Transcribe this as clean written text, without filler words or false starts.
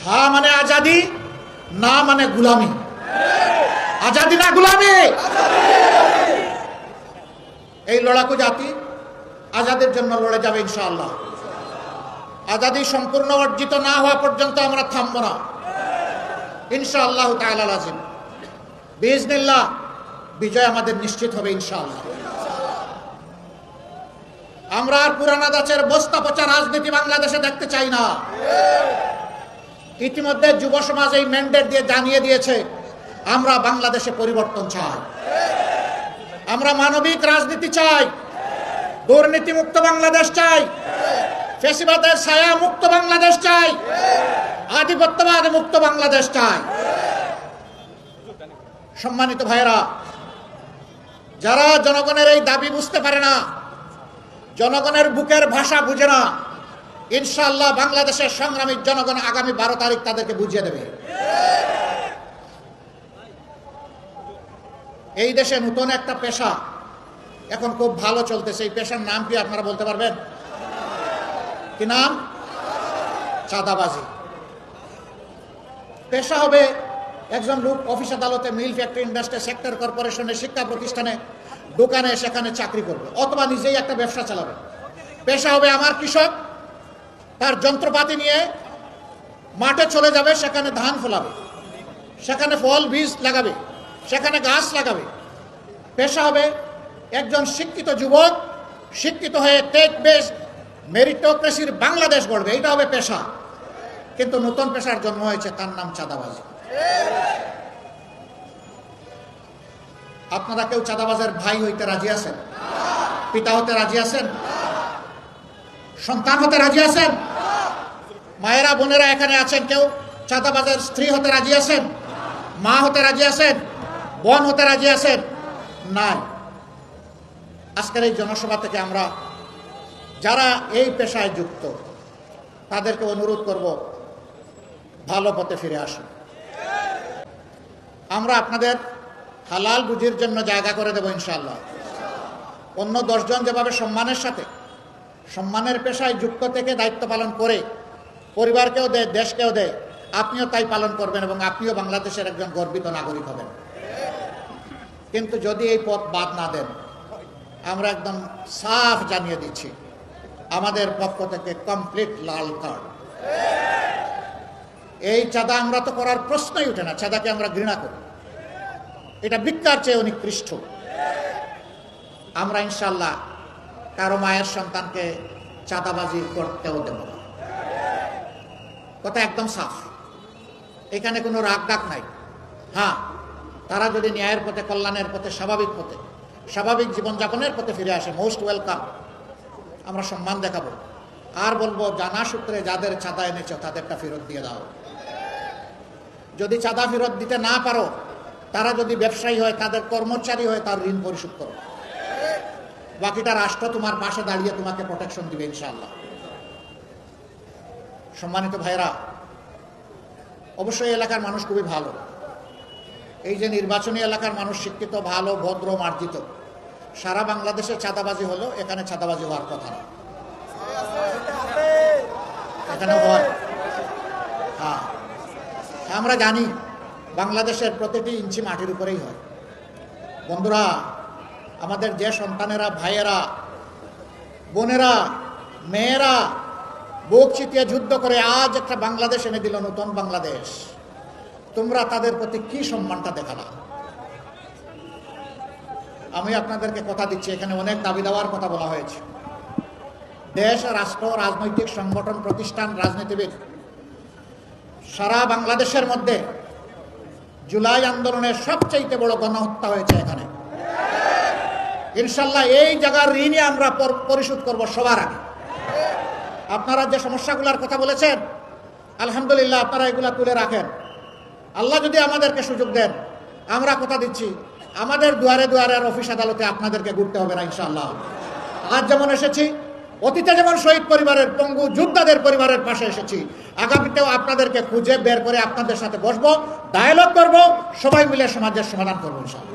হা মানে আজাদি, না মানে গুলামি। আজাদি না গুলামি। এই লড়াকু জাতি আজাদের জন্য লড়ে যাবে ইনশাআল্লাহ। আজাদি সম্পূর্ণ অর্জিত না হওয়া পর্যন্ত আমরা থামবো না ইনশাআল্লাহ তাআলা লাজিম। বিইজনিল্লাহ বিজয় আমাদের নিশ্চিত হবে ইনশাআল্লাহ। আমরা আর পুরানা দাচের বস্তা পচা রাজনীতি বাংলাদেশে দেখতে চাই না। ইতিমধ্যে যুব সমাজ এই ম্যান্ডেট দিয়ে জানিয়ে দিয়েছে আমরা বাংলাদেশে পরিবর্তন চাই, আমরা মানবিক রাজনীতি চাই, দুর্নীতি মুক্ত বাংলাদেশ চাই, ফ্যাসিবাদের ছায়া মুক্ত বাংলাদেশ চাই, আধিপত্যবাদ মুক্ত বাংলাদেশ চাই। সম্মানিত ভাইরা, যারা জনগণের এই দাবি বুঝতে পারে না, জনগণের বুকের ভাষা বুঝে না, ইনশাআল্লাহ বাংলাদেশের সংগ্রামী জনগণ আগামী 12 তারিখ তাদেরকে বুঝিয়ে দেবে। এই দেশে নতুন একটা পেশা এখন খুব ভালো চলতেছে। এই পেশার নাম কি আপনারা বলতে পারবেন? কি নাম? চাঁদাবাজি। পেশা হবে একজন লোক অফিস আদালতে, মিল, ফ্যাক্টরি, ইন্ডাস্ট্রি, সেক্টর কর্পোরেশনে, শিক্ষা প্রতিষ্ঠানে, দোকানে, সেখানে চাকরি করবে অথবা নিজেই একটা ব্যবসা চালাবে। পেশা হবে আমার কৃষক, তার যন্ত্রপাতি নিয়ে মাঠে চলে যাবে, সেখানে ধান ফলাবে, সেখানে ফল বীজ লাগাবে, সেখানে গাছ লাগাবে। পেশা হবে একজন শিক্ষিত যুবক, শিক্ষিত হয়ে টেক বেসড মেরিটোক্রেসির বাংলাদেশ গড়বে। এটা হবে পেশা। কিন্তু নতুন পেশার জন্ম হয়েছে, তার নাম চাঁদাবাজি। আপনারা কেউ চাঁদাবাজের ভাই হইতে রাজি আছেন? পিতা হতে রাজি আছেন? সন্তান হতে রাজি আছেন? মায়েরা, বোনেরা এখানে আছেন, কেউ চাঁদাবাজের স্ত্রী হতে রাজি আছেন? মা হতে রাজি আছেন? বোন হতে রাজি আছেন? নাই। আজকের এই জনসভা থেকে আমরা যারা এই পেশায় যুক্ত তাদেরকে অনুরোধ করব, ভালো পথে ফিরে আসুন। আমরা আপনাদের হালাল রুজির জন্য জায়গা করে দেব ইনশাআল্লাহ। অন্য 10 জন যেভাবে সম্মানের সাথে সম্মানের পেশায় যুক্ত থেকে দায়িত্ব পালন করে পরিবারকেও দেয়, দেশকেও দেয়, আপনিও তাই পালন করবেন এবং আপনিও বাংলাদেশের একজন গর্বিত নাগরিক হবেন। কিন্তু যদি এই পথ বাদ না দেন, আমরা একদম সাফ জানিয়ে দিচ্ছি, আমাদের পক্ষ থেকে কমপ্লিট লাল কার্ড। এই চাঁদা আমরা তো করার প্রশ্নই উঠে না। চাঁদাকে আমরা ঘৃণা করি, এটা ভিক্ষার চেয়ে নিকৃষ্ট। আমরা ইনশাআল্লাহ কারো মায়ের সন্তানকে চাঁদাবাজি করতেও দেব না। কথা একদম সাফ, এখানে কোনো রাগ ডাক নাই। হ্যাঁ, তারা যদি ন্যায়ের পথে, কল্যাণের পথে, স্বাভাবিক পথে, স্বাভাবিক জীবনযাপনের পথে ফিরে আসে, মোস্ট ওয়েলকাম। আমরা সম্মান দেখাবো। আর বলবো, জানা সূত্রে যাদের চাঁদা এনেছ তাদেরটা ফেরত দিয়ে দাও। যদি চাঁদা ফেরত দিতে না পারো, তারা যদি ব্যবসায়ী হয়, তাদের কর্মচারী হয়, তার ঋণ পরিশোধ করো। বাকিটা রাষ্ট্র তোমার পাশে দাঁড়িয়ে তোমাকে প্রোটেকশন দিবে ইনশাআল্লাহ। সম্মানিত ভাইরা, অবশ্যই এলাকার মানুষ খুবই ভালো। এই যে নির্বাচনী এলাকার মানুষ শিক্ষিত, ভালো, ভদ্র, মার্জিত। সারা বাংলাদেশে চাঁদাবাজি হলো, এখানে চাঁদাবাজি হওয়ার কথা না। এখানে হয়। হ্যাঁ, আমরা জানি বাংলাদেশের প্রতিটি ইঞ্চি মাটির উপরেই হয়। বন্ধুরা, আমাদের যে সন্তানেরা, ভাইয়েরা, বোনেরা, মেয়েরা বুক চিতিয়ে যুদ্ধ করে আজ একটা বাংলাদেশ এনে দিল, নতুন বাংলাদেশ, তোমরা তাদের প্রতি কি সম্মানটা দেখালা? আমি আপনাদেরকে কথা দিচ্ছি, এখানে অনেক দাবি দেওয়ার কথা বলা হয়েছে। দেশ, রাষ্ট্র, রাজনৈতিক সংগঠন, প্রতিষ্ঠান, রাজনীতিবিদ সারা বাংলাদেশের মধ্যে জুলাই আন্দোলনের সবচেয়ে বড় গণহত্যা হয়েছে এখানে। ইনশাল্লাহ এই জায়গার ঋণই আমরা পরিশোধ করব সবার আগে। আপনারা যে সমস্যাগুলোর কথা বলেছেন, আলহামদুলিল্লাহ আপনারা এগুলা তুলে রাখেন। আল্লাহ যদি আমাদেরকে সুযোগ দেন, আমরা কথা দিচ্ছি, আমাদের দুয়ারে দুয়ারে আর অফিস আদালতে আপনাদেরকে ঘুরতে হবে না ইনশাআল্লাহ। আজ যেমন এসেছি, অতীতে যেমন শহীদ পরিবারের, পঙ্গু যোদ্ধাদের পরিবারের পাশে এসেছি, আগামীতেও আপনাদেরকে খুঁজে বের করে আপনাদের সাথে বসবো, ডায়ালগ করব, সবাই মিলে সমাজের সমাধান করবো ইনশাআল্লাহ।